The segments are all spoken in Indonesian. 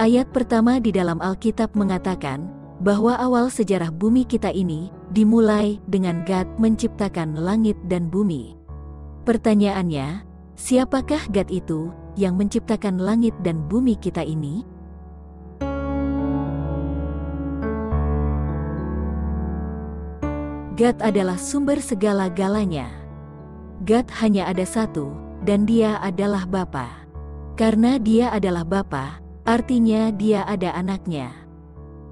Ayat pertama di dalam Alkitab mengatakan bahwa awal sejarah bumi kita ini dimulai dengan God menciptakan langit dan bumi. Pertanyaannya, siapakah God itu yang menciptakan langit dan bumi kita ini? God adalah sumber segala-galanya. God hanya ada satu, dan Dia adalah Bapa. Karena Dia adalah Bapa, artinya Dia ada anaknya.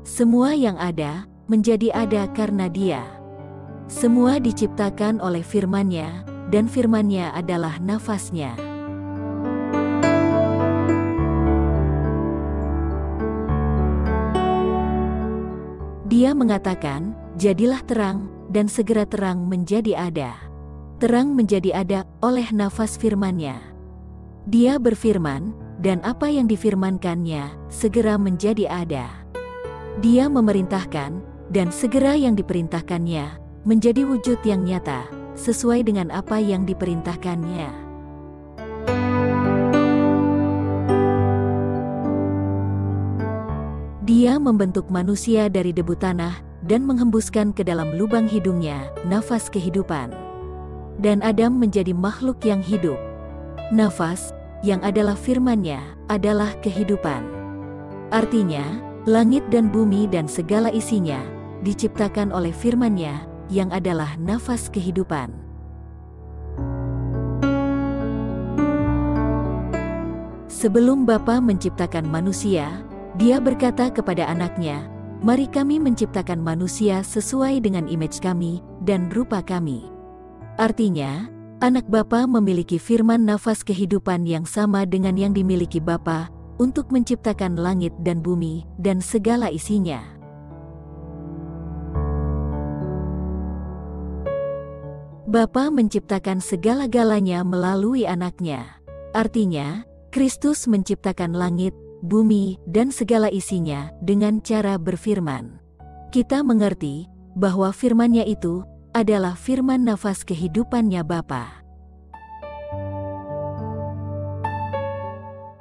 Semua yang ada, menjadi ada karena Dia. Semua diciptakan oleh firman-Nya, dan firman-Nya adalah nafas-Nya. Dia mengatakan, jadilah terang, dan segera terang menjadi ada. Terang menjadi ada oleh nafas firman-Nya. Dia berfirman, dan apa yang difirmankannya segera menjadi ada. Dia memerintahkan, dan segera yang diperintahkannya menjadi wujud yang nyata, sesuai dengan apa yang diperintahkannya. Dia membentuk manusia dari debu tanah, dan menghembuskan ke dalam lubang hidungnya nafas kehidupan. Dan Adam menjadi makhluk yang hidup. Nafas, yang adalah firman-Nya, adalah kehidupan. Artinya, langit dan bumi dan segala isinya, diciptakan oleh firman-Nya, yang adalah nafas kehidupan. Sebelum Bapa menciptakan manusia, Dia berkata kepada anaknya, "Mari kami menciptakan manusia sesuai dengan image kami dan rupa kami." Artinya, anak Bapa memiliki firman nafas kehidupan yang sama dengan yang dimiliki Bapa untuk menciptakan langit dan bumi dan segala isinya. Bapa menciptakan segala-galanya melalui anaknya. Artinya, Kristus menciptakan langit, bumi, dan segala isinya dengan cara berfirman. Kita mengerti bahwa firman-Nya itu adalah firman nafas kehidupan-Nya Bapa.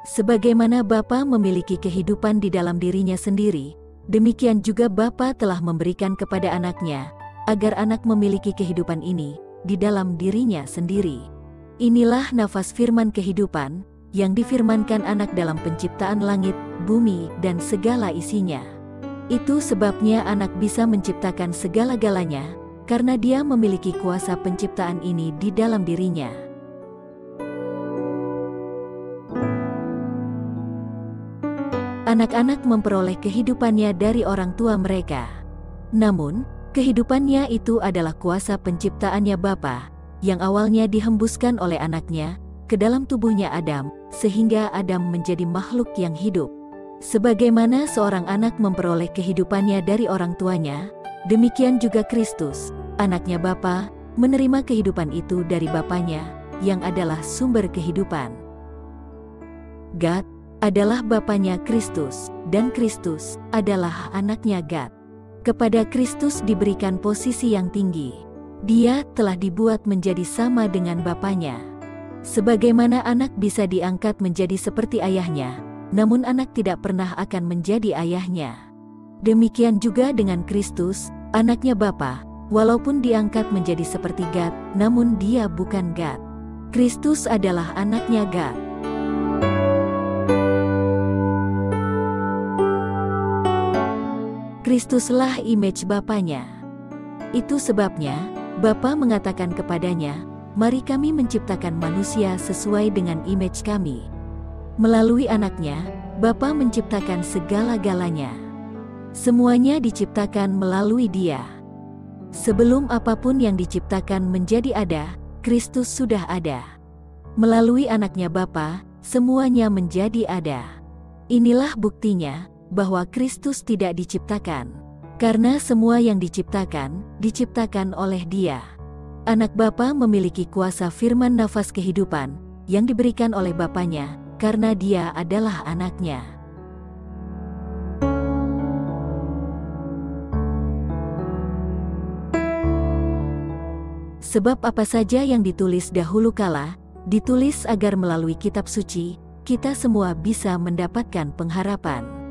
Sebagaimana Bapa memiliki kehidupan di dalam dirinya sendiri, demikian juga Bapa telah memberikan kepada anaknya, agar anak memiliki kehidupan ini di dalam dirinya sendiri. Inilah nafas firman kehidupan yang difirmankan anak dalam penciptaan langit, bumi, dan segala isinya. Itu sebabnya anak bisa menciptakan segala-galanya, karena Dia memiliki kuasa penciptaan ini di dalam dirinya. Anak-anak memperoleh kehidupannya dari orang tua mereka. Namun, kehidupannya itu adalah kuasa penciptaannya Bapa, yang awalnya dihembuskan oleh anaknya ke dalam tubuhnya Adam, sehingga Adam menjadi makhluk yang hidup. Sebagaimana seorang anak memperoleh kehidupannya dari orang tuanya, demikian juga Kristus, anaknya Bapa, menerima kehidupan itu dari Bapanya, yang adalah sumber kehidupan. God adalah Bapanya Kristus, dan Kristus adalah anaknya God. Kepada Kristus diberikan posisi yang tinggi. Dia telah dibuat menjadi sama dengan Bapanya. Sebagaimana anak bisa diangkat menjadi seperti ayahnya, namun anak tidak pernah akan menjadi ayahnya. Demikian juga dengan Kristus, anaknya Bapa, walaupun diangkat menjadi seperti God, namun Dia bukan God. Kristus adalah anaknya God. Kristuslah image Bapanya. Itu sebabnya, Bapa mengatakan kepadanya, "Mari kami menciptakan manusia sesuai dengan image kami." Melalui anaknya, Bapa menciptakan segala-galanya. Semuanya diciptakan melalui Dia. Sebelum apapun yang diciptakan menjadi ada, Kristus sudah ada. Melalui anaknya Bapa, semuanya menjadi ada. Inilah buktinya bahwa Kristus tidak diciptakan, karena semua yang diciptakan oleh Dia. Anak Bapa memiliki kuasa firman nafas kehidupan yang diberikan oleh Bapanya, karena Dia adalah anaknya. Sebab apa saja yang ditulis dahulu kala, ditulis agar melalui kitab suci, kita semua bisa mendapatkan pengharapan.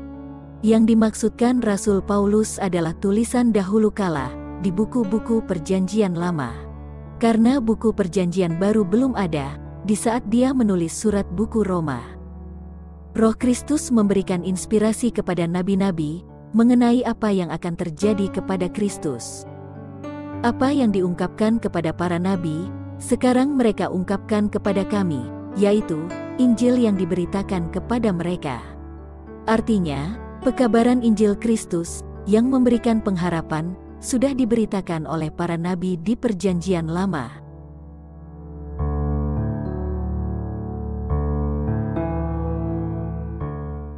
Yang dimaksudkan Rasul Paulus adalah tulisan dahulu kala di buku-buku Perjanjian Lama. Karena buku Perjanjian Baru belum ada di saat dia menulis surat buku Roma. Roh Kristus memberikan inspirasi kepada nabi-nabi mengenai apa yang akan terjadi kepada Kristus. Apa yang diungkapkan kepada para nabi, sekarang mereka ungkapkan kepada kami, yaitu Injil yang diberitakan kepada mereka. Artinya, pekabaran Injil Kristus yang memberikan pengharapan sudah diberitakan oleh para nabi di Perjanjian Lama.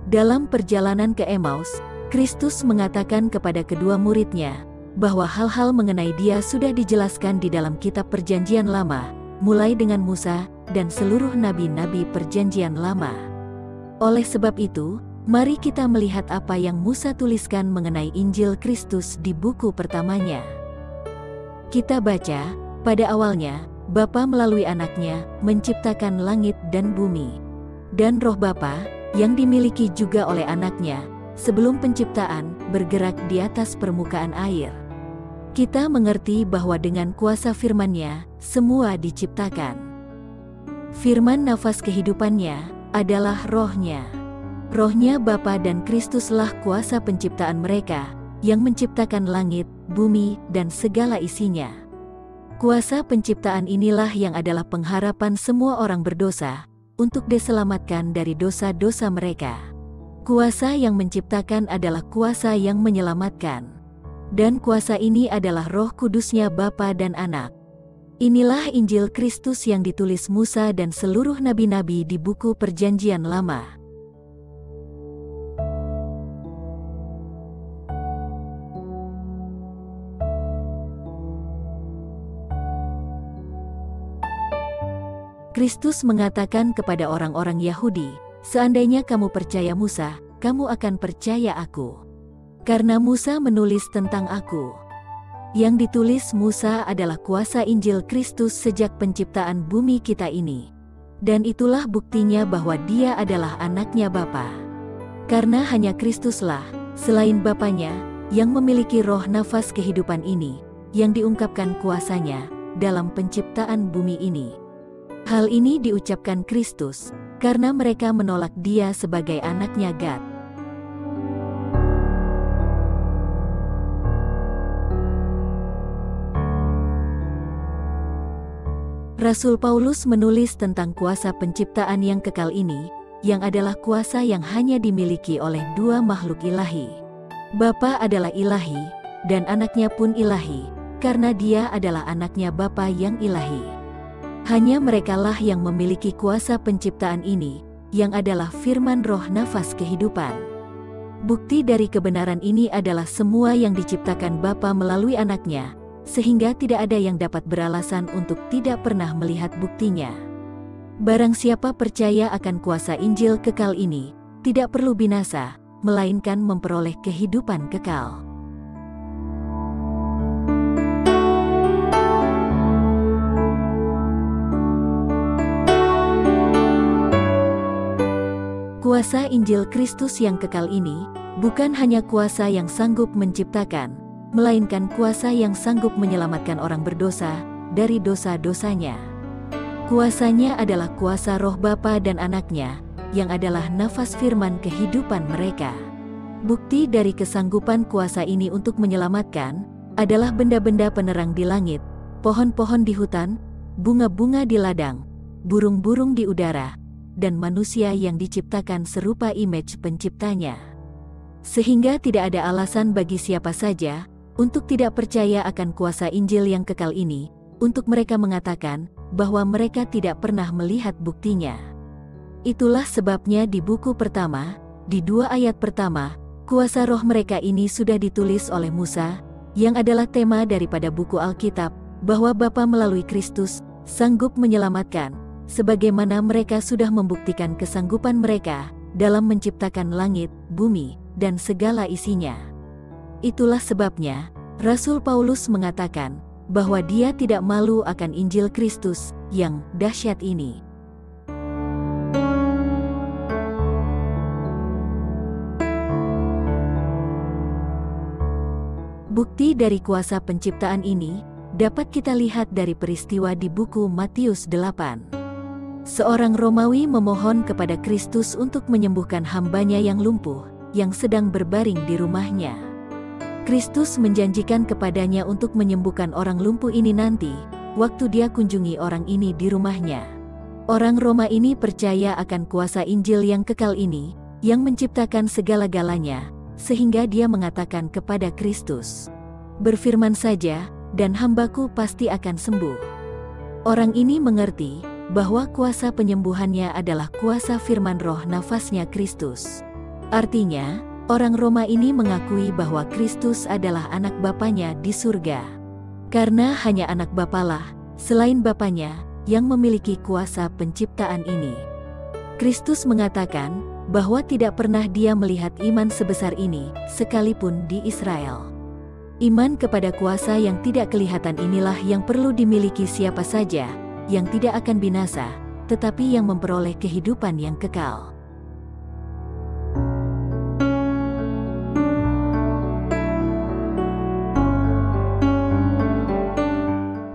Dalam perjalanan ke Emmaus, Kristus mengatakan kepada kedua muridnya bahwa hal-hal mengenai Dia sudah dijelaskan di dalam kitab Perjanjian Lama, mulai dengan Musa dan seluruh nabi-nabi Perjanjian Lama. Oleh sebab itu, mari kita melihat apa yang Musa tuliskan mengenai Injil Kristus di buku pertamanya. Kita baca, pada awalnya, Bapa melalui anaknya menciptakan langit dan bumi. Dan roh Bapa, yang dimiliki juga oleh anaknya, sebelum penciptaan, bergerak di atas permukaan air. Kita mengerti bahwa dengan kuasa firman-Nya, semua diciptakan. Firman nafas kehidupannya adalah roh-Nya. Roh-Nya Bapa dan Kristuslah kuasa penciptaan mereka, yang menciptakan langit, bumi, dan segala isinya. Kuasa penciptaan inilah yang adalah pengharapan semua orang berdosa, untuk diselamatkan dari dosa-dosa mereka. Kuasa yang menciptakan adalah kuasa yang menyelamatkan. Dan kuasa ini adalah Roh Kudus-Nya Bapa dan Anak. Inilah Injil Kristus yang ditulis Musa dan seluruh nabi-nabi di buku Perjanjian Lama. Kristus mengatakan kepada orang-orang Yahudi, "Seandainya kamu percaya Musa, kamu akan percaya Aku. Karena Musa menulis tentang Aku." Yang ditulis Musa adalah kuasa Injil Kristus sejak penciptaan bumi kita ini. Dan itulah buktinya bahwa Dia adalah anaknya Bapa. Karena hanya Kristuslah, selain Bapanya, yang memiliki roh nafas kehidupan ini, yang diungkapkan kuasanya dalam penciptaan bumi ini. Hal ini diucapkan Kristus, karena mereka menolak Dia sebagai anaknya God. Rasul Paulus menulis tentang kuasa penciptaan yang kekal ini, yang adalah kuasa yang hanya dimiliki oleh dua makhluk ilahi. Bapa adalah ilahi, dan anaknya pun ilahi, karena Dia adalah anaknya Bapa yang ilahi. Hanya merekalah yang memiliki kuasa penciptaan ini, yang adalah firman roh nafas kehidupan. Bukti dari kebenaran ini adalah semua yang diciptakan Bapa melalui anaknya, sehingga tidak ada yang dapat beralasan untuk tidak pernah melihat buktinya. Barang siapa percaya akan kuasa Injil kekal ini, tidak perlu binasa, melainkan memperoleh kehidupan kekal. Kuasa Injil Kristus yang kekal ini, bukan hanya kuasa yang sanggup menciptakan, melainkan kuasa yang sanggup menyelamatkan orang berdosa dari dosa-dosanya. Kuasanya adalah kuasa roh Bapa dan anaknya, yang adalah nafas firman kehidupan mereka. Bukti dari kesanggupan kuasa ini untuk menyelamatkan, adalah benda-benda penerang di langit, pohon-pohon di hutan, bunga-bunga di ladang, burung-burung di udara, dan manusia yang diciptakan serupa image penciptanya. Sehingga tidak ada alasan bagi siapa saja, untuk tidak percaya akan kuasa Injil yang kekal ini, untuk mereka mengatakan, bahwa mereka tidak pernah melihat buktinya. Itulah sebabnya di buku pertama, di 2 ayat pertama, kuasa roh mereka ini sudah ditulis oleh Musa, yang adalah tema daripada buku Alkitab, bahwa Bapa melalui Kristus, sanggup menyelamatkan, sebagaimana mereka sudah membuktikan kesanggupan mereka, dalam menciptakan langit, bumi, dan segala isinya. Itulah sebabnya, Rasul Paulus mengatakan, bahwa dia tidak malu akan Injil Kristus, yang dahsyat ini. Bukti dari kuasa penciptaan ini dapat kita lihat dari peristiwa di buku Matius 8. Seorang Romawi memohon kepada Kristus untuk menyembuhkan hambanya yang lumpuh, yang sedang berbaring di rumahnya. Kristus menjanjikan kepadanya untuk menyembuhkan orang lumpuh ini nanti, waktu dia kunjungi orang ini di rumahnya. Orang Roma ini percaya akan kuasa Injil yang kekal ini, yang menciptakan segala-galanya, sehingga dia mengatakan kepada Kristus, "Berfirman saja, dan hambaku pasti akan sembuh." Orang ini mengerti bahwa kuasa penyembuhannya adalah kuasa firman roh nafasnya Kristus. Artinya, orang Roma ini mengakui bahwa Kristus adalah anak Bapanya di surga. Karena hanya anak Bapalah, selain Bapanya, yang memiliki kuasa penciptaan ini. Kristus mengatakan bahwa tidak pernah dia melihat iman sebesar ini, sekalipun di Israel. Iman kepada kuasa yang tidak kelihatan inilah yang perlu dimiliki siapa saja, yang tidak akan binasa, tetapi yang memperoleh kehidupan yang kekal.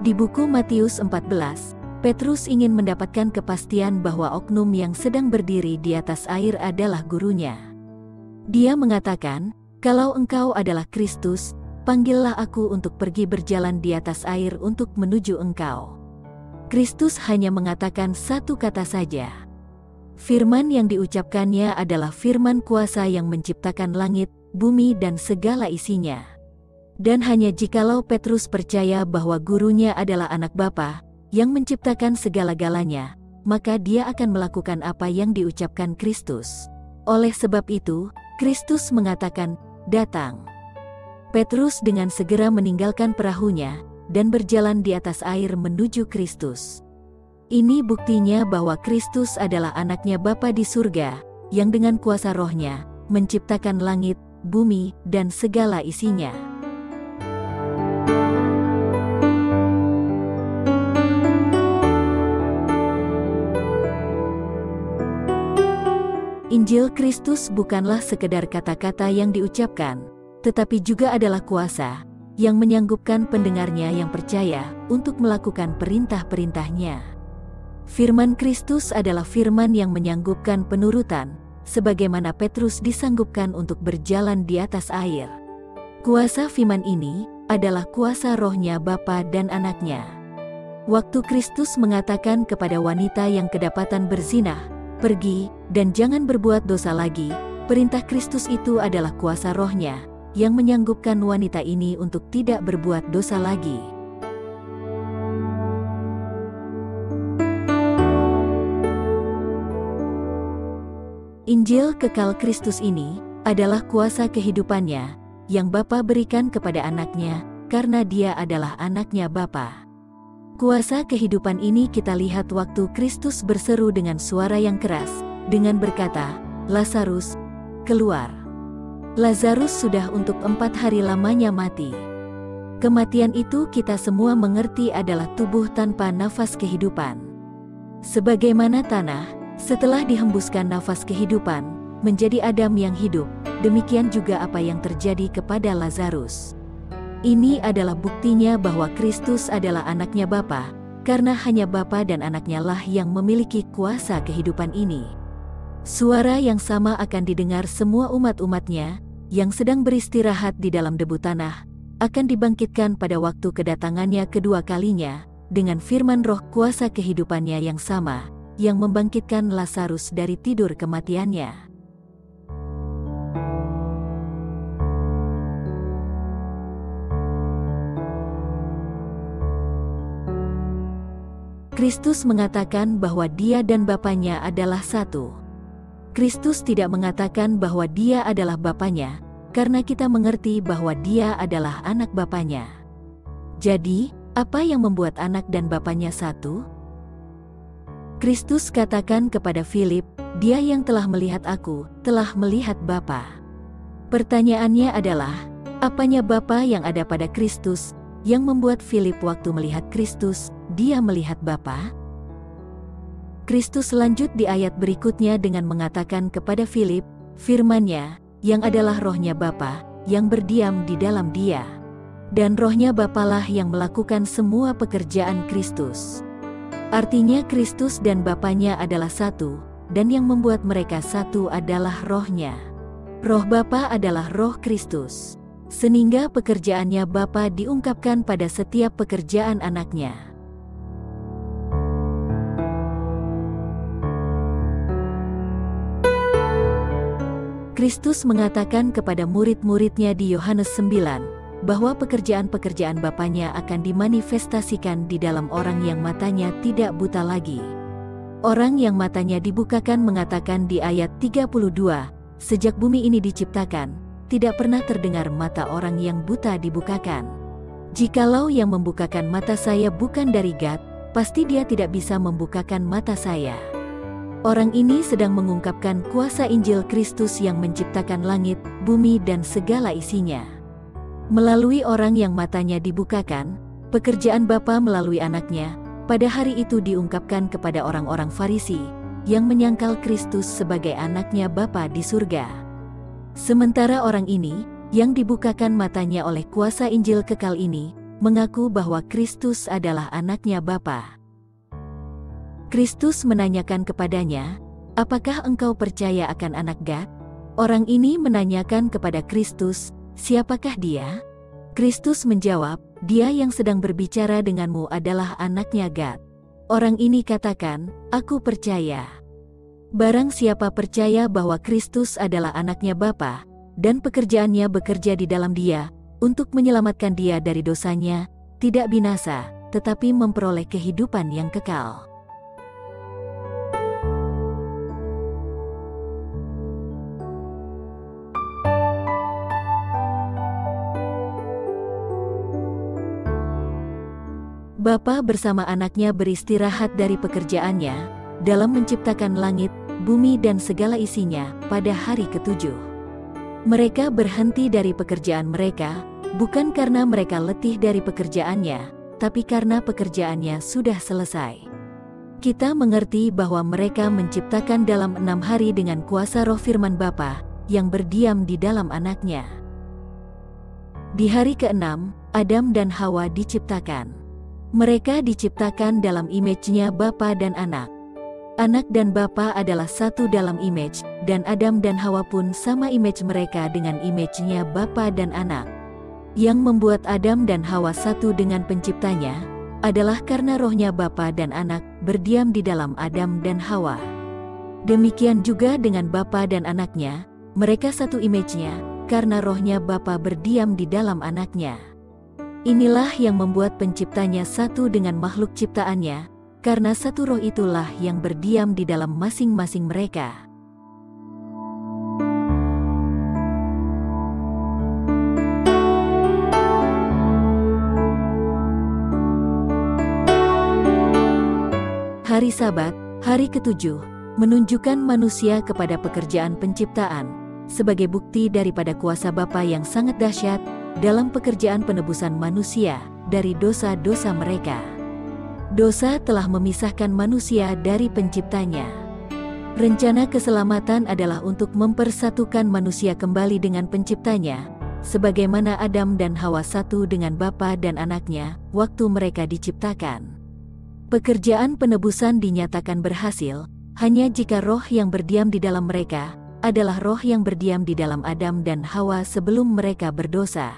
Di buku Matius 14, Petrus ingin mendapatkan kepastian bahwa oknum yang sedang berdiri di atas air adalah gurunya. Dia mengatakan, "Kalau engkau adalah Kristus, panggillah aku untuk pergi berjalan di atas air untuk menuju engkau." Kristus hanya mengatakan satu kata saja. Firman yang diucapkannya adalah firman kuasa yang menciptakan langit, bumi dan segala isinya. Dan hanya jikalau Petrus percaya bahwa gurunya adalah anak Bapa, yang menciptakan segala-galanya, maka dia akan melakukan apa yang diucapkan Kristus. Oleh sebab itu, Kristus mengatakan, "Datang." Petrus dengan segera meninggalkan perahunya, dan berjalan di atas air menuju Kristus. Ini buktinya bahwa Kristus adalah anaknya Bapa di surga, yang dengan kuasa rohnya, menciptakan langit, bumi, dan segala isinya. Injil Kristus bukanlah sekedar kata-kata yang diucapkan, tetapi juga adalah kuasa, yang menyanggupkan pendengarnya yang percaya untuk melakukan perintah-perintahnya. Firman Kristus adalah firman yang menyanggupkan penurutan, sebagaimana Petrus disanggupkan untuk berjalan di atas air. Kuasa firman ini adalah kuasa rohnya Bapa dan anaknya. Waktu Kristus mengatakan kepada wanita yang kedapatan berzinah, "Pergi, dan jangan berbuat dosa lagi," perintah Kristus itu adalah kuasa rohnya, yang menyanggupkan wanita ini untuk tidak berbuat dosa lagi. Injil kekal Kristus ini adalah kuasa kehidupannya, yang Bapa berikan kepada anaknya, karena dia adalah anaknya Bapa. Kuasa kehidupan ini kita lihat waktu Kristus berseru dengan suara yang keras, dengan berkata, "Lazarus, keluar." Lazarus sudah untuk 4 hari lamanya mati. Kematian itu kita semua mengerti adalah tubuh tanpa nafas kehidupan. Sebagaimana tanah, setelah dihembuskan nafas kehidupan, menjadi Adam yang hidup, demikian juga apa yang terjadi kepada Lazarus. Ini adalah buktinya bahwa Kristus adalah anaknya Bapa, karena hanya Bapa dan anaknya lah yang memiliki kuasa kehidupan ini. Suara yang sama akan didengar semua umat-umatnya, yang sedang beristirahat di dalam debu tanah, akan dibangkitkan pada waktu kedatangannya kedua kalinya, dengan firman roh kuasa kehidupannya yang sama, yang membangkitkan Lazarus dari tidur kematiannya. Kristus mengatakan bahwa dia dan Bapanya adalah satu. Kristus tidak mengatakan bahwa dia adalah Bapanya, karena kita mengerti bahwa dia adalah anak Bapanya. Jadi, apa yang membuat anak dan Bapanya satu? Kristus katakan kepada Filip, "Dia yang telah melihat aku, telah melihat Bapa." Pertanyaannya adalah, apanya Bapa yang ada pada Kristus, yang membuat Filip waktu melihat Kristus, dia melihat Bapa? Kristus lanjut di ayat berikutnya dengan mengatakan kepada Filip, firman-Nya, yang adalah rohnya Bapa, yang berdiam di dalam dia. Dan rohnya Bapalah yang melakukan semua pekerjaan Kristus. Artinya Kristus dan Bapanya adalah satu, dan yang membuat mereka satu adalah rohnya. Roh Bapa adalah roh Kristus. Sehingga pekerjaannya Bapa diungkapkan pada setiap pekerjaan anaknya. Kristus mengatakan kepada murid-muridnya di Yohanes 9, bahwa pekerjaan-pekerjaan Bapanya akan dimanifestasikan di dalam orang yang matanya tidak buta lagi. Orang yang matanya dibukakan mengatakan di ayat 32, sejak bumi ini diciptakan, tidak pernah terdengar mata orang yang buta dibukakan. Jikalau yang membukakan mata saya bukan dari God, pasti dia tidak bisa membukakan mata saya. Orang ini sedang mengungkapkan kuasa Injil Kristus yang menciptakan langit, bumi dan segala isinya. Melalui orang yang matanya dibukakan, pekerjaan Bapa melalui anaknya, pada hari itu diungkapkan kepada orang-orang Farisi, yang menyangkal Kristus sebagai anaknya Bapa di surga. Sementara orang ini, yang dibukakan matanya oleh kuasa Injil kekal ini, mengaku bahwa Kristus adalah anaknya Bapa. Kristus menanyakan kepadanya, apakah engkau percaya akan anak God? Orang ini menanyakan kepada Kristus, siapakah dia? Kristus menjawab, dia yang sedang berbicara denganmu adalah anaknya God. Orang ini katakan, aku percaya. Barang siapa percaya bahwa Kristus adalah anaknya Bapa, dan pekerjaannya bekerja di dalam dia, untuk menyelamatkan dia dari dosanya, tidak binasa, tetapi memperoleh kehidupan yang kekal. Bapa bersama anaknya beristirahat dari pekerjaannya, dalam menciptakan langit, bumi dan segala isinya, pada hari ketujuh. Mereka berhenti dari pekerjaan mereka, bukan karena mereka letih dari pekerjaannya, tapi karena pekerjaannya sudah selesai. Kita mengerti bahwa mereka menciptakan dalam 6 hari dengan kuasa roh firman Bapa, yang berdiam di dalam anaknya. Di hari ke-6, Adam dan Hawa diciptakan. Mereka diciptakan dalam image-nya Bapa dan Anak. Anak dan Bapa adalah satu dalam image, dan Adam dan Hawa pun sama image mereka dengan image-nya Bapa dan Anak. Yang membuat Adam dan Hawa satu dengan penciptanya, adalah karena rohnya Bapa dan Anak berdiam di dalam Adam dan Hawa. Demikian juga dengan Bapa dan Anaknya, mereka satu image-nya, karena rohnya Bapa berdiam di dalam Anaknya. Inilah yang membuat penciptanya satu dengan makhluk ciptaannya, karena satu roh itulah yang berdiam di dalam masing-masing mereka. Hari Sabat, hari ketujuh, menunjukkan manusia kepada pekerjaan penciptaan, sebagai bukti daripada kuasa Bapa yang sangat dahsyat, dalam pekerjaan penebusan manusia, dari dosa-dosa mereka. Dosa telah memisahkan manusia dari penciptanya. Rencana keselamatan adalah untuk mempersatukan manusia kembali dengan penciptanya, sebagaimana Adam dan Hawa satu dengan Bapa dan Anaknya, waktu mereka diciptakan. Pekerjaan penebusan dinyatakan berhasil, hanya jika roh yang berdiam di dalam mereka, adalah roh yang berdiam di dalam Adam dan Hawa sebelum mereka berdosa.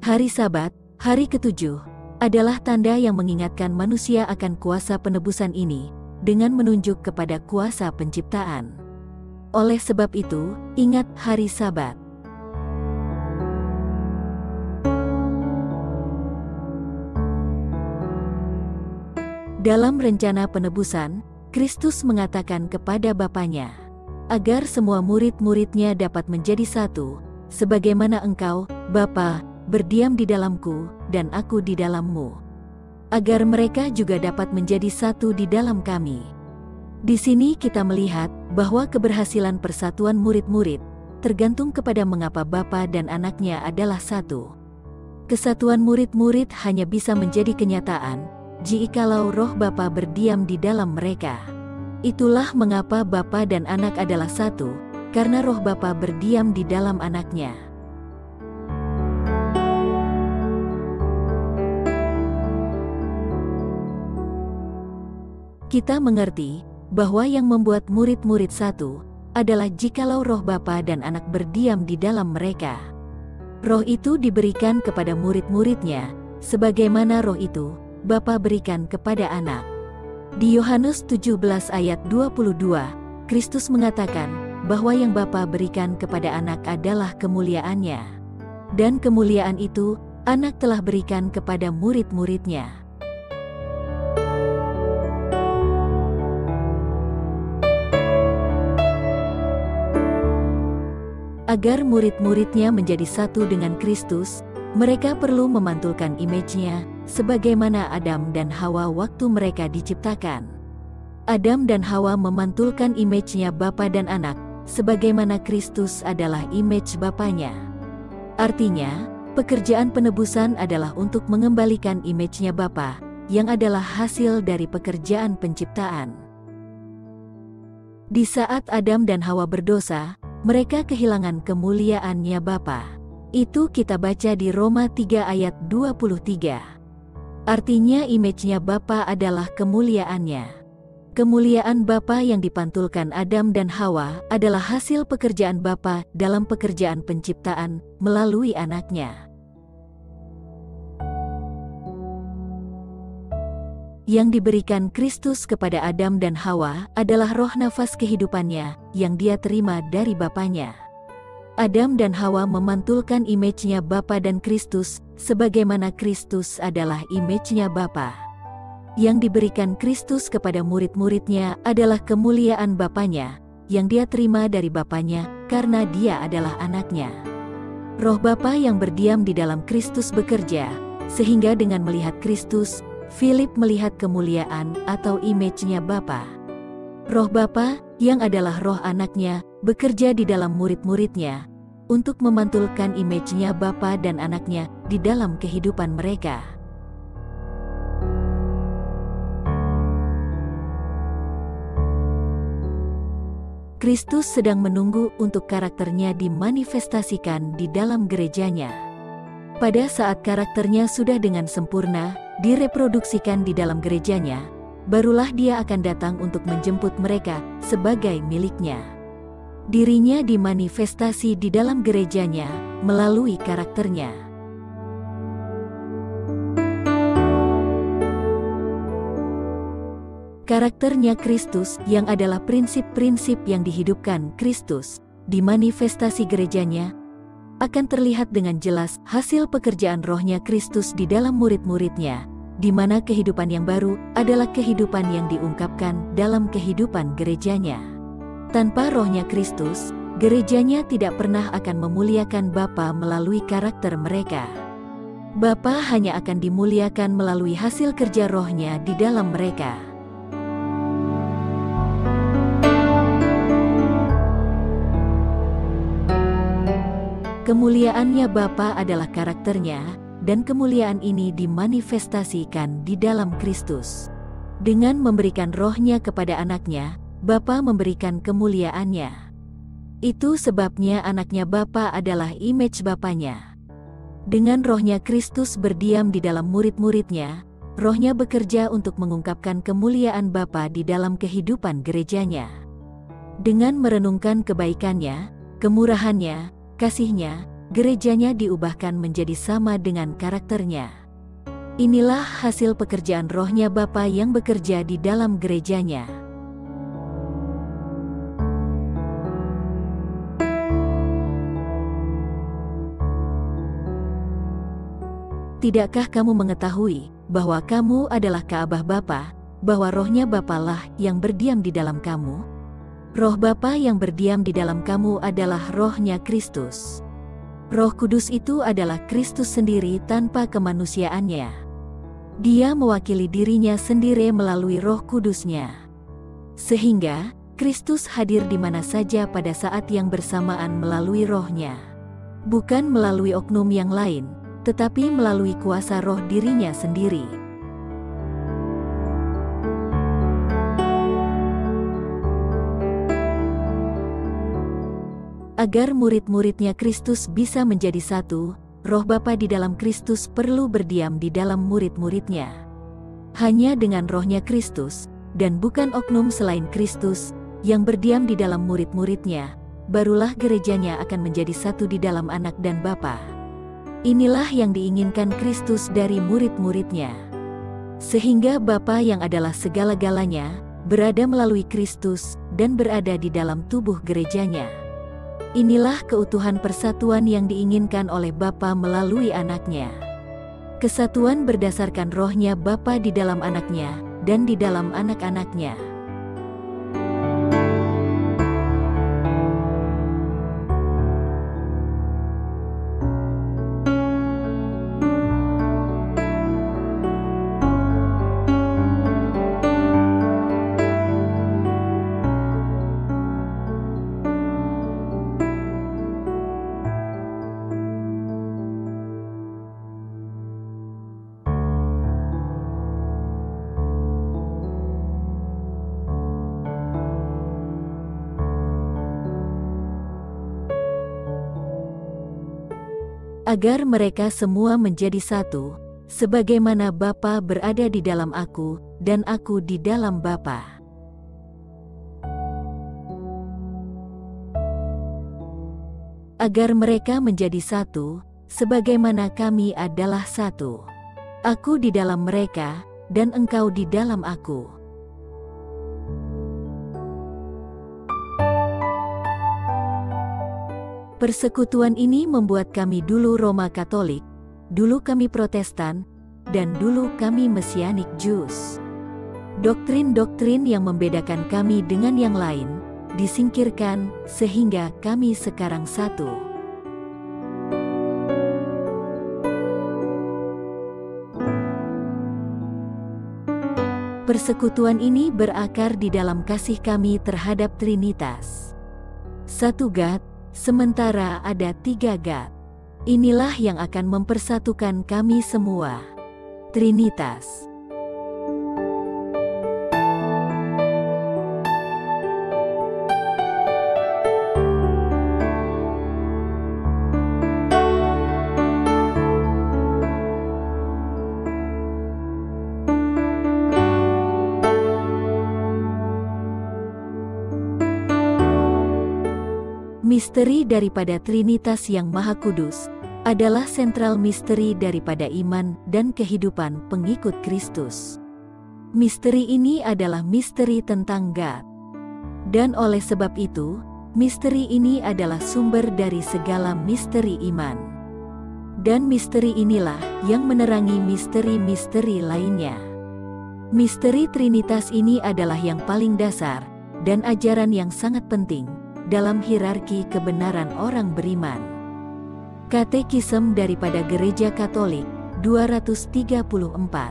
Hari Sabat, hari ketujuh, adalah tanda yang mengingatkan manusia akan kuasa penebusan ini, dengan menunjuk kepada kuasa penciptaan. Oleh sebab itu, ingat hari Sabat. Dalam rencana penebusan, Kristus mengatakan kepada Bapanya, agar semua murid-muridnya dapat menjadi satu, sebagaimana engkau, Bapa, berdiam di dalamku, dan aku di dalammu. Agar mereka juga dapat menjadi satu di dalam kami. Di sini kita melihat bahwa keberhasilan persatuan murid-murid, tergantung kepada mengapa Bapa dan Anaknya adalah satu. Kesatuan murid-murid hanya bisa menjadi kenyataan, jikalau roh Bapa berdiam di dalam mereka. Itulah mengapa Bapa dan Anak adalah satu, karena roh Bapa berdiam di dalam Anaknya. Kita mengerti bahwa yang membuat murid-murid satu adalah jikalau roh Bapa dan Anak berdiam di dalam mereka. Roh itu diberikan kepada murid-muridnya, sebagaimana roh itu Bapa berikan kepada Anak. Di Yohanes 17 ayat 22, Kristus mengatakan bahwa yang Bapa berikan kepada Anak adalah kemuliaannya. Dan kemuliaan itu Anak telah berikan kepada murid-muridnya. Agar murid-muridnya menjadi satu dengan Kristus, mereka perlu memantulkan image-nya, sebagaimana Adam dan Hawa waktu mereka diciptakan. Adam dan Hawa memantulkan image-nya Bapa dan Anak, sebagaimana Kristus adalah image Bapanya. Artinya, pekerjaan penebusan adalah untuk mengembalikan image-nya Bapa, yang adalah hasil dari pekerjaan penciptaan. Di saat Adam dan Hawa berdosa, mereka kehilangan kemuliaannya Bapa. Itu kita baca di Roma 3 ayat 23. Artinya image-nya Bapa adalah kemuliaannya. Kemuliaan Bapa yang dipantulkan Adam dan Hawa adalah hasil pekerjaan Bapa dalam pekerjaan penciptaan melalui Anaknya. Yang diberikan Kristus kepada Adam dan Hawa adalah roh nafas kehidupannya yang dia terima dari Bapanya. Adam dan Hawa memantulkan image-nya Bapa dan Kristus, sebagaimana Kristus adalah image-nya Bapa. Yang diberikan Kristus kepada murid-muridnya adalah kemuliaan Bapanya, yang dia terima dari Bapanya karena dia adalah Anaknya. Roh Bapa yang berdiam di dalam Kristus bekerja, sehingga dengan melihat Kristus, Philip melihat kemuliaan atau image-nya Bapa. Roh Bapa, yang adalah roh Anaknya, bekerja di dalam murid-muridnya, untuk memantulkan image-nya Bapa dan Anaknya di dalam kehidupan mereka. Kristus sedang menunggu untuk karakternya dimanifestasikan di dalam gerejanya. Pada saat karakternya sudah dengan sempurna direproduksikan di dalam gerejanya, barulah dia akan datang untuk menjemput mereka sebagai miliknya. Dirinya dimanifestasi di dalam gerejanya melalui karakternya. Karakternya Kristus yang adalah prinsip-prinsip yang dihidupkan Kristus, dimanifestasi gerejanya, akan terlihat dengan jelas hasil pekerjaan rohnya Kristus di dalam murid-muridnya, di mana kehidupan yang baru adalah kehidupan yang diungkapkan dalam kehidupan gerejanya. Tanpa rohnya Kristus, gerejanya tidak pernah akan memuliakan Bapa melalui karakter mereka. Bapa hanya akan dimuliakan melalui hasil kerja rohnya di dalam mereka. Kemuliaannya Bapa adalah karakternya, dan kemuliaan ini dimanifestasikan di dalam Kristus. Dengan memberikan rohnya kepada Anaknya, Bapa memberikan kemuliaannya. Itu sebabnya Anaknya Bapa adalah image Bapanya. Dengan rohnya Kristus berdiam di dalam murid-muridnya, rohnya bekerja untuk mengungkapkan kemuliaan Bapa di dalam kehidupan gerejanya. Dengan merenungkan kebaikannya, kemurahannya, kasihnya, gerejanya diubahkan menjadi sama dengan karakternya. Inilah hasil pekerjaan rohnya Bapa yang bekerja di dalam gerejanya. Tidakkah kamu mengetahui bahwa kamu adalah Ka'bah Bapa, bahwa rohnya Bapalah yang berdiam di dalam kamu? Roh Bapa yang berdiam di dalam kamu adalah rohnya Kristus. Roh Kudus itu adalah Kristus sendiri tanpa kemanusiaannya. Dia mewakili dirinya sendiri melalui Roh Kudusnya. Sehingga, Kristus hadir di mana saja pada saat yang bersamaan melalui rohnya. Bukan melalui oknum yang lain, tetapi melalui kuasa roh dirinya sendiri. Agar murid-muridnya Kristus bisa menjadi satu, roh Bapa di dalam Kristus perlu berdiam di dalam murid-muridnya. Hanya dengan rohnya Kristus, dan bukan oknum selain Kristus, yang berdiam di dalam murid-muridnya, barulah gerejanya akan menjadi satu di dalam Anak dan Bapa. Inilah yang diinginkan Kristus dari murid-muridnya. Sehingga Bapa yang adalah segala-galanya, berada melalui Kristus, dan berada di dalam tubuh gerejanya. Inilah keutuhan persatuan yang diinginkan oleh Bapa melalui Anaknya. Kesatuan berdasarkan rohnya Bapa di dalam Anaknya, dan di dalam anak-anaknya. Agar mereka semua menjadi satu, sebagaimana Bapa berada di dalam Aku, dan Aku di dalam Bapa. Agar mereka menjadi satu, sebagaimana Kami adalah satu. Aku di dalam mereka, dan Engkau di dalam Aku. Persekutuan ini membuat kami dulu Roma Katolik, dulu kami Protestan, dan dulu kami Mesianik Jews. Doktrin-doktrin yang membedakan kami dengan yang lain, disingkirkan, sehingga kami sekarang satu. Persekutuan ini berakar di dalam kasih kami terhadap Trinitas. Satu God, sementara ada tiga God. Inilah yang akan mempersatukan kami semua. Trinitas. Misteri daripada Trinitas yang Maha Kudus adalah sentral misteri daripada iman dan kehidupan pengikut Kristus. Misteri ini adalah misteri tentang God. Dan oleh sebab itu, misteri ini adalah sumber dari segala misteri iman. Dan misteri inilah yang menerangi misteri-misteri lainnya. Misteri Trinitas ini adalah yang paling dasar dan ajaran yang sangat penting dalam hierarki kebenaran orang beriman. Katekisme daripada Gereja Katolik, 234.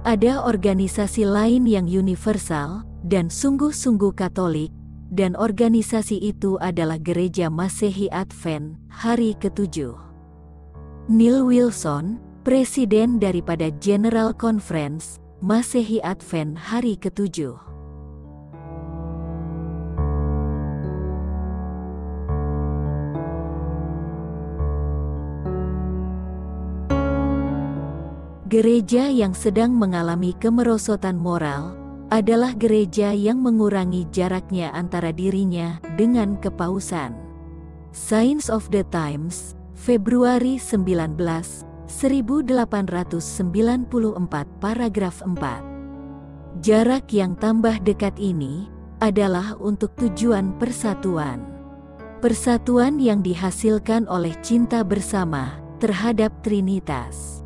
Ada organisasi lain yang universal dan sungguh-sungguh Katolik, dan organisasi itu adalah Gereja Masehi Advent, hari ke-7. Neil Wilson, Presiden daripada General Conference, Masehi Advent hari ke-7. Gereja yang sedang mengalami kemerosotan moral adalah gereja yang mengurangi jaraknya antara dirinya dengan kepausan. Signs of the Times, Februari 19, 1894, paragraf 4. Jarak yang tambah dekat ini adalah untuk tujuan persatuan. Persatuan yang dihasilkan oleh cinta bersama terhadap Trinitas.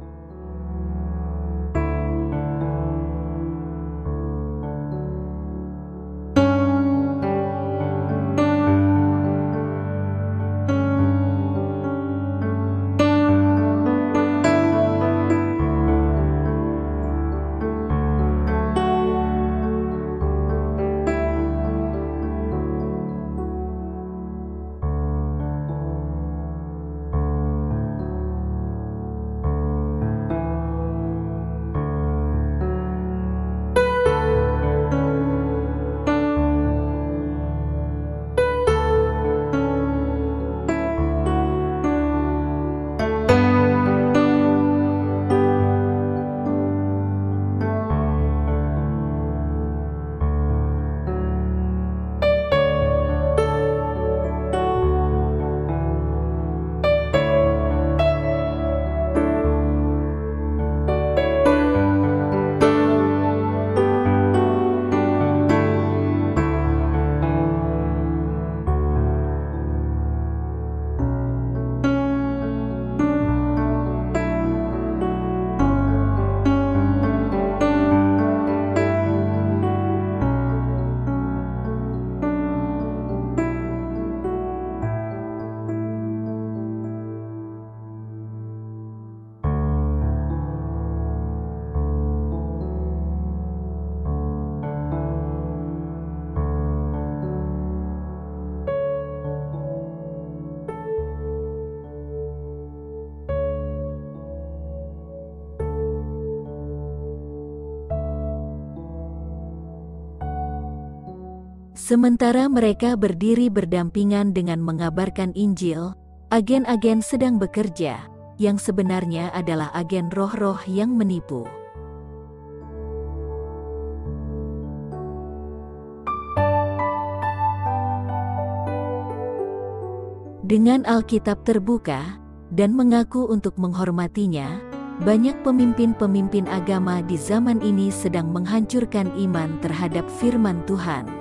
Sementara mereka berdiri berdampingan dengan mengabarkan Injil, agen-agen sedang bekerja, yang sebenarnya adalah agen roh-roh yang menipu. Dengan Alkitab terbuka dan mengaku untuk menghormatinya, banyak pemimpin-pemimpin agama di zaman ini sedang menghancurkan iman terhadap firman Tuhan.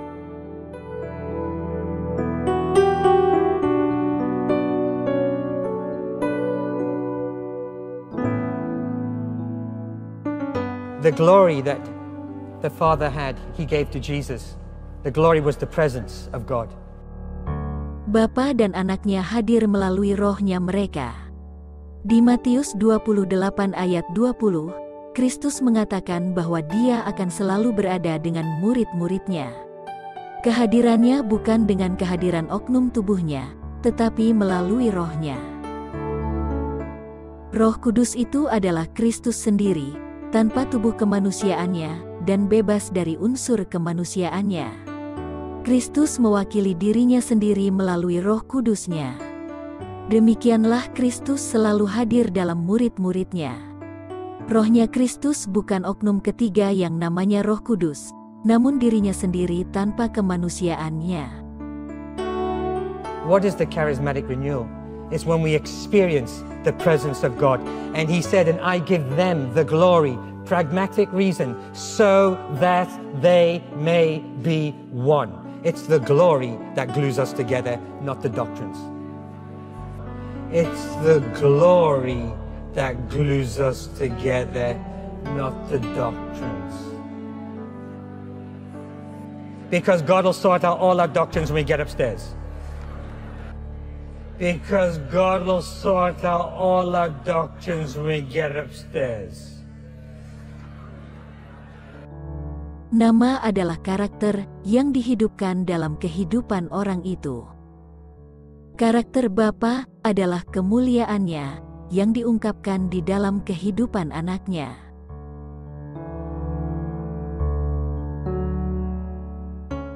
The glory that the Father had, He gave to Jesus. The glory was the presence of God. Bapa dan anaknya hadir melalui rohnya mereka. Di Matius 28 ayat 20, Kristus mengatakan bahwa Dia akan selalu berada dengan murid-muridnya. Kehadirannya bukan dengan kehadiran oknum tubuhnya, tetapi melalui rohnya. Roh Kudus itu adalah Kristus sendiri, tanpa tubuh kemanusiaannya, dan bebas dari unsur kemanusiaannya. Kristus mewakili dirinya sendiri melalui Roh Kudusnya. Demikianlah Kristus selalu hadir dalam murid-muridnya. Rohnya Kristus bukan oknum ketiga yang namanya Roh Kudus, namun dirinya sendiri tanpa kemanusiaannya. What is the charismatic renewal? It's when we experience the presence of God. And He said, and I give them the glory, pragmatic reason, so that they may be one. It's the glory that glues us together, not the doctrines. It's the glory that glues us together, not the doctrines. Because God will sort out all our doctrines when we get upstairs. Because God will sort out all our doctrines when we get upstairs. Nama adalah karakter yang dihidupkan dalam kehidupan orang itu. Karakter Bapa adalah kemuliaannya yang diungkapkan di dalam kehidupan anaknya.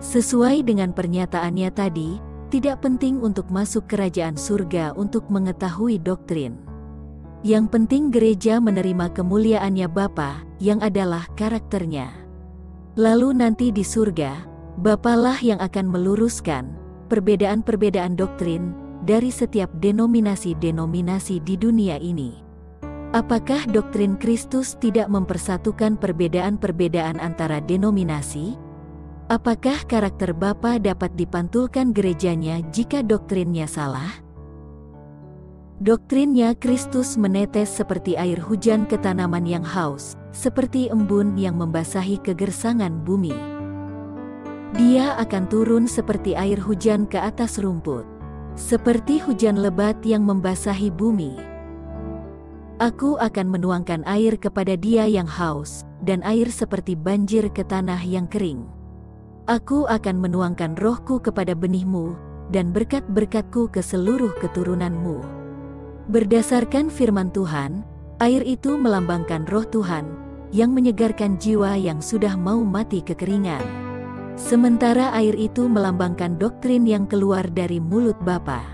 Sesuai dengan pernyataannya tadi, tidak penting untuk masuk kerajaan surga untuk mengetahui doktrin. Yang penting gereja menerima kemuliaannya Bapa yang adalah karakternya. Lalu nanti di surga, Bapalah yang akan meluruskan perbedaan-perbedaan doktrin dari setiap denominasi-denominasi di dunia ini. Apakah doktrin Kristus tidak mempersatukan perbedaan-perbedaan antara denominasi? Apakah karakter Bapa dapat dipantulkan gerejanya jika doktrinnya salah? Doktrinnya Kristus menetes seperti air hujan ke tanaman yang haus, seperti embun yang membasahi kegersangan bumi. Dia akan turun seperti air hujan ke atas rumput, seperti hujan lebat yang membasahi bumi. Aku akan menuangkan air kepada dia yang haus, dan air seperti banjir ke tanah yang kering. Aku akan menuangkan rohku kepada benihmu, dan berkat-berkatku ke seluruh keturunanmu. Berdasarkan firman Tuhan, air itu melambangkan roh Tuhan, yang menyegarkan jiwa yang sudah mau mati kekeringan. Sementara air itu melambangkan doktrin yang keluar dari mulut Bapa.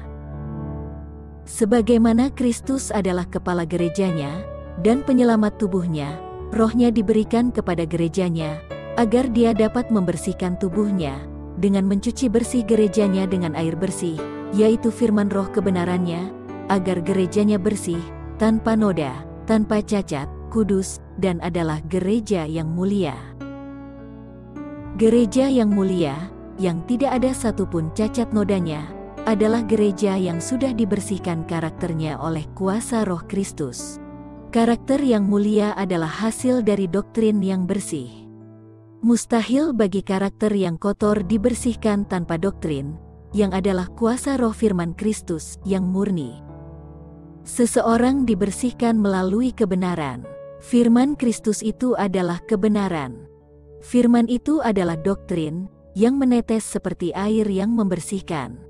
Sebagaimana Kristus adalah kepala gerejanya, dan penyelamat tubuhnya, rohnya diberikan kepada gerejanya, agar dia dapat membersihkan tubuhnya, dengan mencuci bersih gerejanya dengan air bersih, yaitu firman roh kebenarannya, agar gerejanya bersih, tanpa noda, tanpa cacat, kudus, dan adalah gereja yang mulia. Gereja yang mulia, yang tidak ada satupun cacat nodanya, adalah gereja yang sudah dibersihkan karakternya oleh kuasa Roh Kristus. Karakter yang mulia adalah hasil dari doktrin yang bersih. Mustahil bagi karakter yang kotor dibersihkan tanpa doktrin, yang adalah kuasa Roh firman Kristus yang murni. Seseorang dibersihkan melalui kebenaran. Firman Kristus itu adalah kebenaran. Firman itu adalah doktrin yang menetes seperti air yang membersihkan.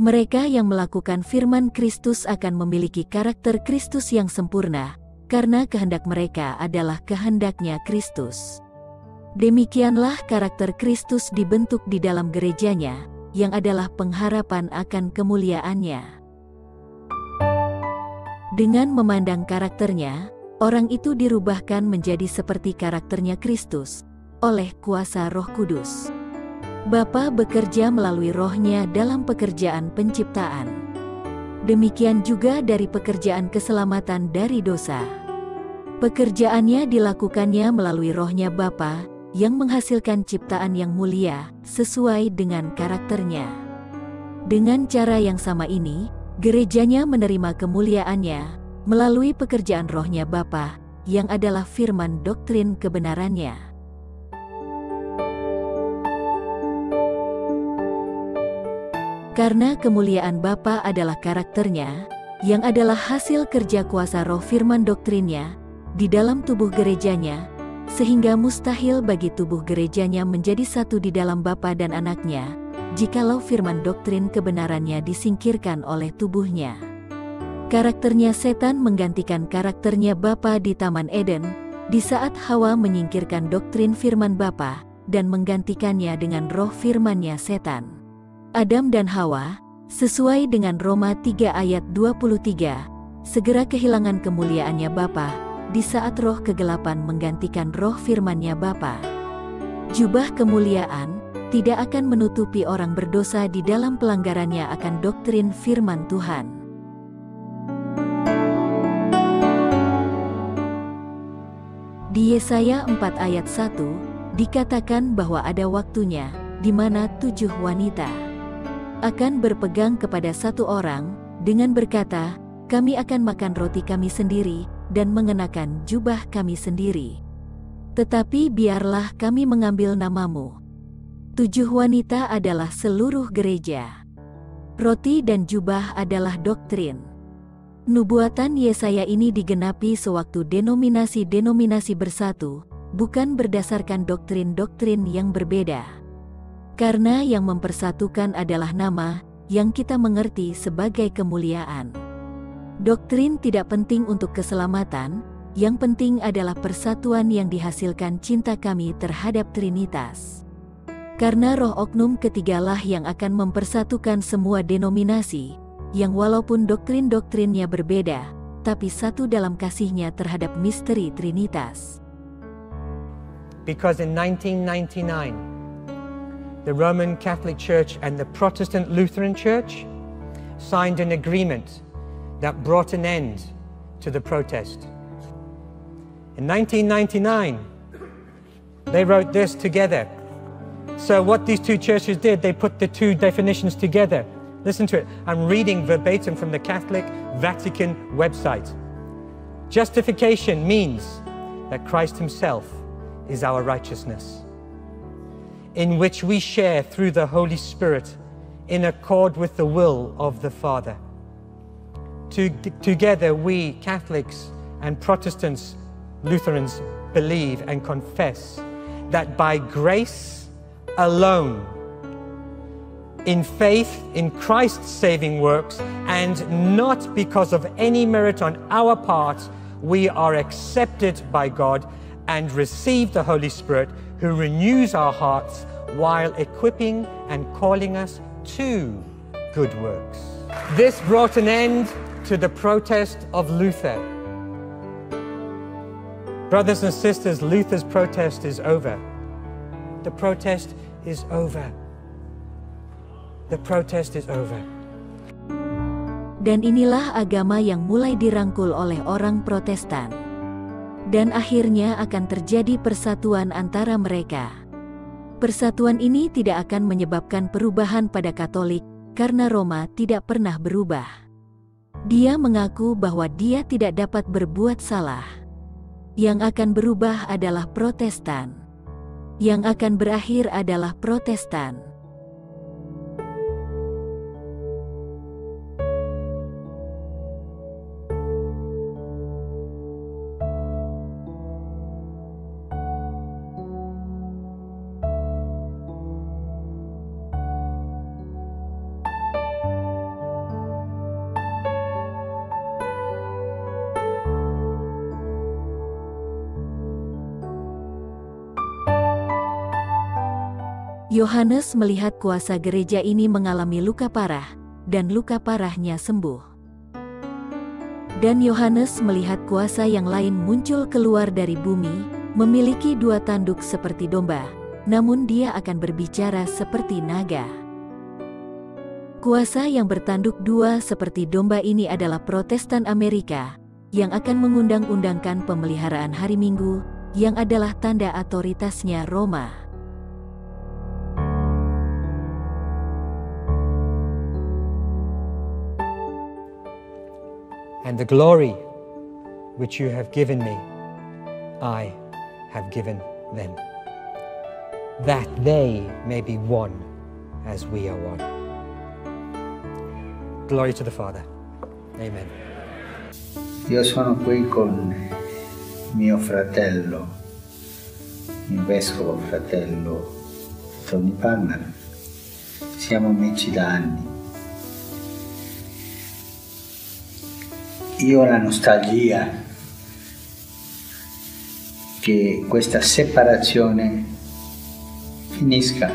Mereka yang melakukan firman Kristus akan memiliki karakter Kristus yang sempurna, karena kehendak mereka adalah kehendaknya Kristus. Demikianlah karakter Kristus dibentuk di dalam gerejanya, yang adalah pengharapan akan kemuliaannya. Dengan memandang karakternya, orang itu dirubahkan menjadi seperti karakternya Kristus, oleh kuasa Roh Kudus. Bapa bekerja melalui Roh-Nya dalam pekerjaan penciptaan. Demikian juga dari pekerjaan keselamatan dari dosa. Pekerjaannya dilakukannya melalui Roh-Nya Bapa, yang menghasilkan ciptaan yang mulia, sesuai dengan karakternya. Dengan cara yang sama ini, gerejanya menerima kemuliaannya, melalui pekerjaan Roh-Nya Bapa, yang adalah firman doktrin kebenarannya. Karena kemuliaan Bapa adalah karakternya, yang adalah hasil kerja kuasa roh firman doktrinnya, di dalam tubuh gerejanya, sehingga mustahil bagi tubuh gerejanya menjadi satu di dalam Bapa dan Anaknya, jikalau firman doktrin kebenarannya disingkirkan oleh tubuhnya. Karakternya setan menggantikan karakternya Bapa di Taman Eden, di saat Hawa menyingkirkan doktrin firman Bapa, dan menggantikannya dengan roh firmannya setan. Adam dan Hawa, sesuai dengan Roma 3 ayat 23, segera kehilangan kemuliaannya Bapa, di saat roh kegelapan menggantikan roh firman-Nya Bapa. Jubah kemuliaan tidak akan menutupi orang berdosa di dalam pelanggarannya akan doktrin firman Tuhan. Di Yesaya 4 ayat 1, dikatakan bahwa ada waktunya, di mana 7 wanita akan berpegang kepada satu orang, dengan berkata, kami akan makan roti kami sendiri, dan mengenakan jubah kami sendiri. Tetapi biarlah kami mengambil namamu. 7 wanita adalah seluruh gereja. Roti dan jubah adalah doktrin. Nubuatan Yesaya ini digenapi sewaktu denominasi-denominasi bersatu, bukan berdasarkan doktrin-doktrin yang berbeda. Karena yang mempersatukan adalah nama, yang kita mengerti sebagai kemuliaan. Doktrin tidak penting untuk keselamatan, yang penting adalah persatuan yang dihasilkan cinta kami terhadap Trinitas. Karena roh oknum ketigalah yang akan mempersatukan semua denominasi, yang walaupun doktrin-doktrinnya berbeda, tapi satu dalam kasihnya terhadap misteri Trinitas. Because in 1999, the Roman Catholic Church and the Protestant Lutheran Church signed an agreement that brought an end to the protest. In 1999, they wrote this together. So what these two churches did, they put the two definitions together. Listen to it. I'm reading verbatim from the Catholic Vatican website. Justification means that Christ himself is our righteousness, in which we share through the Holy Spirit in accord with the will of the Father. Together we, Catholics and Protestants, Lutherans, believe and confess that by grace alone, in faith in Christ's saving works, and not because of any merit on our part, we are accepted by God and receive the Holy Spirit, who renews our hearts while equipping and calling us to good works. This brought an end to the protest of Luther. Brothers and sisters, Luther's protest is over. The protest is over. The protest is over. Dan inilah agama yang mulai dirangkul oleh orang Protestan. Dan akhirnya akan terjadi persatuan antara mereka. Persatuan ini tidak akan menyebabkan perubahan pada Katolik, karena Roma tidak pernah berubah. Dia mengaku bahwa dia tidak dapat berbuat salah. Yang akan berubah adalah Protestan. Yang akan berakhir adalah Protestan. Yohanes melihat kuasa gereja ini mengalami luka parah, dan luka parahnya sembuh. Dan Yohanes melihat kuasa yang lain muncul keluar dari bumi, memiliki 2 tanduk seperti domba, namun dia akan berbicara seperti naga. Kuasa yang bertanduk 2 seperti domba ini adalah Protestan Amerika, yang akan mengundang-undangkan pemeliharaan hari Minggu, yang adalah tanda otoritasnya Roma. And the glory which you have given me, I have given them, that they may be one as we are one. Glory to the Father. Amen. Io sono qui con mio fratello, mio vescovo fratello Tony Palmer. Siamo amici da anni. Io ho la nostalgia che questa separazione finisca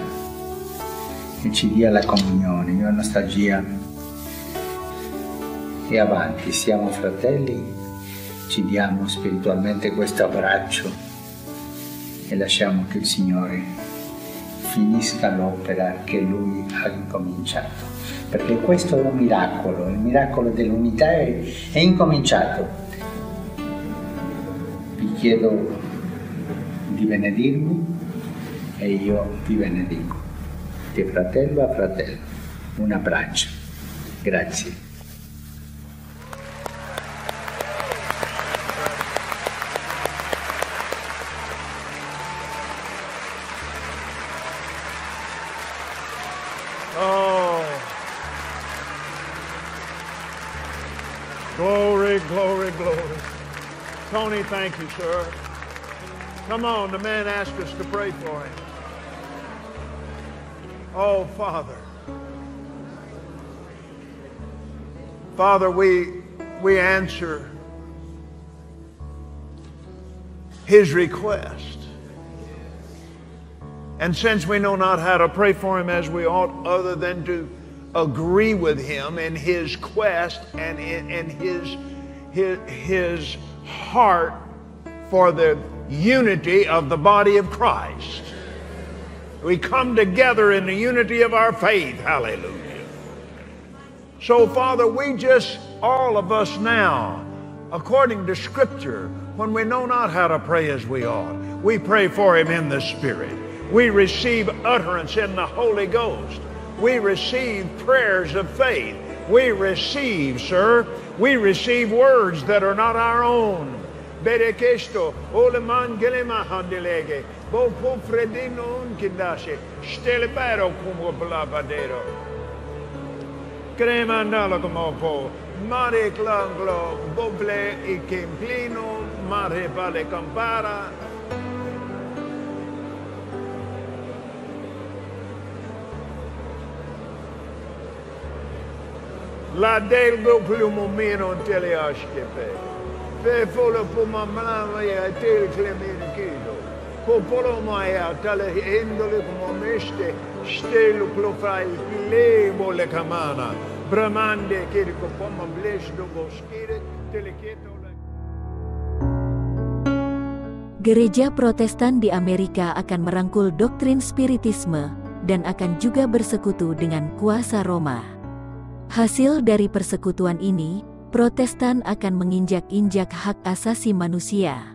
e ci dia la comunione. Io ho nostalgia e avanti, siamo fratelli, ci diamo spiritualmente questo abbraccio e lasciamo che il Signore finisca l'opera che Lui ha incominciato, perché questo è un miracolo, il miracolo dell'unità è incominciato. Vi chiedo di benedirmi e io vi benedico, di fratello a fratello, un abbraccio, grazie. Glory, glory, glory. Tony, thank you, sir. Come on, the man asked us to pray for him. Oh, Father. Father, we answer his request. And since we know not how to pray for him as we ought, other than to agree with him in his quest and in his heart for the unity of the body of Christ, we come together in the unity of our faith. Hallelujah. So, Father, we just, all of us now, according to Scripture, when we know not how to pray as we ought, we pray for him in the Spirit. We receive utterance in the Holy Ghost. We receive prayers of faith. We receive, sir, we receive words that are not our own. Berekesto, oleman gelema handelege, bo po fredino unkindashe, stelebero como blavadero. Crema nala como po, mare clanglo, boble e kemplino, mare vale campara. La delgo plumo meno teleaskepe. Fe folo puma mlama ya tel clemene kido. Popolo maya tale endole como meste stelo clofai lebo le camana. Bramande kirko poma blesdo boskire teleketo. Gereja Protestan di Amerika akan merangkul doktrin spiritisme dan akan juga bersekutu dengan kuasa Roma. Hasil dari persekutuan ini, Protestan akan menginjak-injak hak asasi manusia.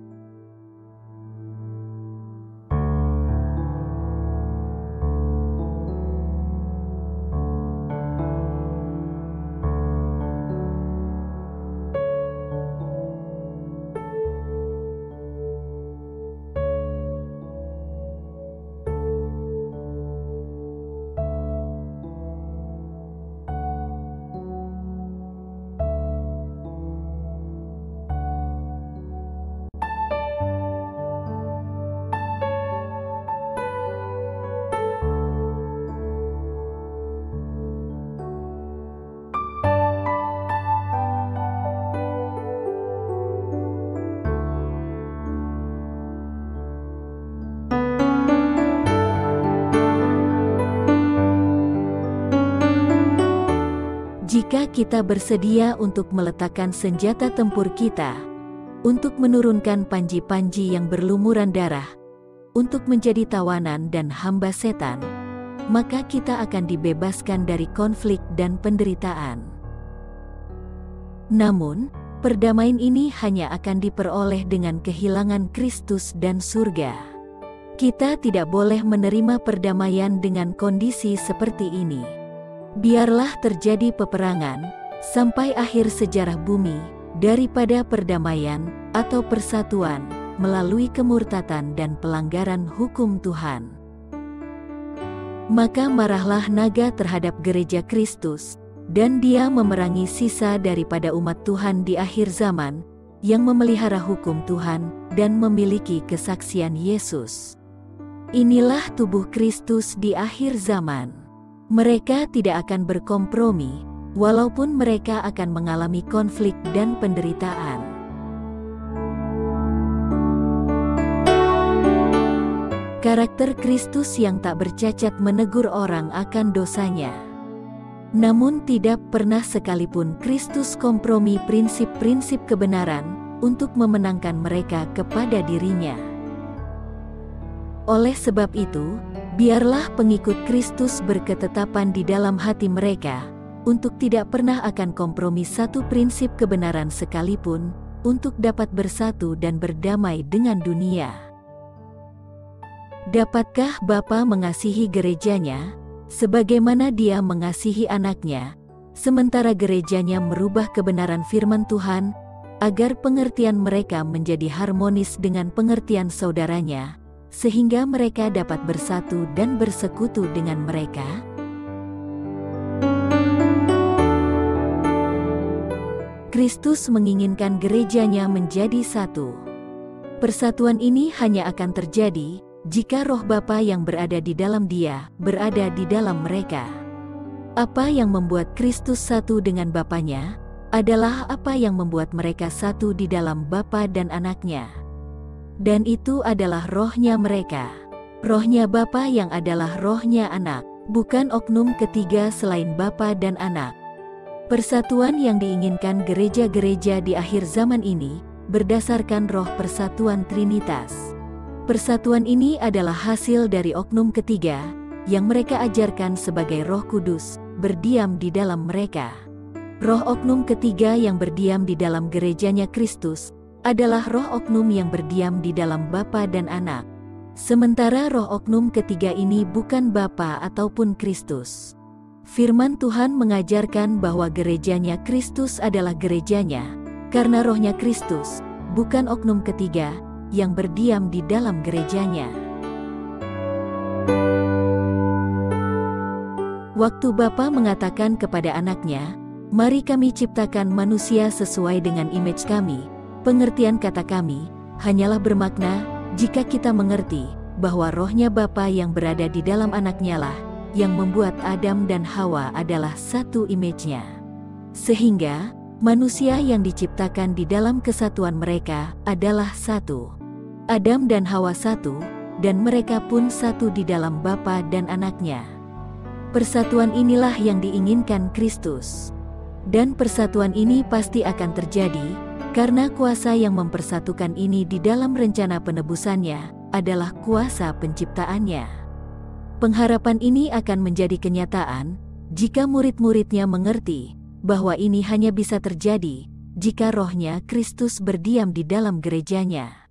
Jika kita bersedia untuk meletakkan senjata tempur kita, untuk menurunkan panji-panji yang berlumuran darah, untuk menjadi tawanan dan hamba setan, maka kita akan dibebaskan dari konflik dan penderitaan. Namun, perdamaian ini hanya akan diperoleh dengan kehilangan Kristus dan surga. Kita tidak boleh menerima perdamaian dengan kondisi seperti ini. Biarlah terjadi peperangan sampai akhir sejarah bumi daripada perdamaian atau persatuan melalui kemurtatan dan pelanggaran hukum Tuhan. Maka marahlah naga terhadap gereja Kristus, dan dia memerangi sisa daripada umat Tuhan di akhir zaman yang memelihara hukum Tuhan dan memiliki kesaksian Yesus. Inilah tubuh Kristus di akhir zaman. Mereka tidak akan berkompromi, walaupun mereka akan mengalami konflik dan penderitaan. Karakter Kristus yang tak bercacat menegur orang akan dosanya. Namun tidak pernah sekalipun Kristus kompromi prinsip-prinsip kebenaran untuk memenangkan mereka kepada dirinya. Oleh sebab itu, biarlah pengikut Kristus berketetapan di dalam hati mereka, untuk tidak pernah akan kompromi satu prinsip kebenaran sekalipun, untuk dapat bersatu dan berdamai dengan dunia. Dapatkah Bapa mengasihi gerejanya, sebagaimana Dia mengasihi anaknya, sementara gerejanya merubah kebenaran firman Tuhan, agar pengertian mereka menjadi harmonis dengan pengertian saudaranya, sehingga mereka dapat bersatu dan bersekutu dengan mereka? Kristus menginginkan gerejanya menjadi satu. Persatuan ini hanya akan terjadi jika Roh Bapa yang berada di dalam Dia berada di dalam mereka. Apa yang membuat Kristus satu dengan Bapanya adalah apa yang membuat mereka satu di dalam Bapa dan Anaknya. Dan itu adalah rohnya mereka. Rohnya Bapa yang adalah rohnya Anak, bukan oknum ketiga selain Bapa dan Anak. Persatuan yang diinginkan gereja-gereja di akhir zaman ini berdasarkan roh persatuan Trinitas. Persatuan ini adalah hasil dari oknum ketiga yang mereka ajarkan sebagai Roh Kudus berdiam di dalam mereka. Roh oknum ketiga yang berdiam di dalam gerejanya Kristus adalah roh oknum yang berdiam di dalam Bapa dan Anak. Sementara roh oknum ketiga ini bukan Bapa ataupun Kristus. Firman Tuhan mengajarkan bahwa gerejanya Kristus adalah gerejanya, karena rohnya Kristus, bukan oknum ketiga, yang berdiam di dalam gerejanya. Waktu Bapa mengatakan kepada anaknya, "Mari kami ciptakan manusia sesuai dengan image kami," pengertian kata kami hanyalah bermakna jika kita mengerti bahwa rohnya Bapa yang berada di dalam anaknya lah yang membuat Adam dan Hawa adalah satu image-nya. Sehingga manusia yang diciptakan di dalam kesatuan mereka adalah satu. Adam dan Hawa satu, dan mereka pun satu di dalam Bapa dan Anaknya. Persatuan inilah yang diinginkan Kristus. Dan persatuan ini pasti akan terjadi, karena kuasa yang mempersatukan ini di dalam rencana penebusannya adalah kuasa penciptaannya. Pengharapan ini akan menjadi kenyataan jika murid-muridnya mengerti bahwa ini hanya bisa terjadi jika rohnya Kristus berdiam di dalam gerejanya.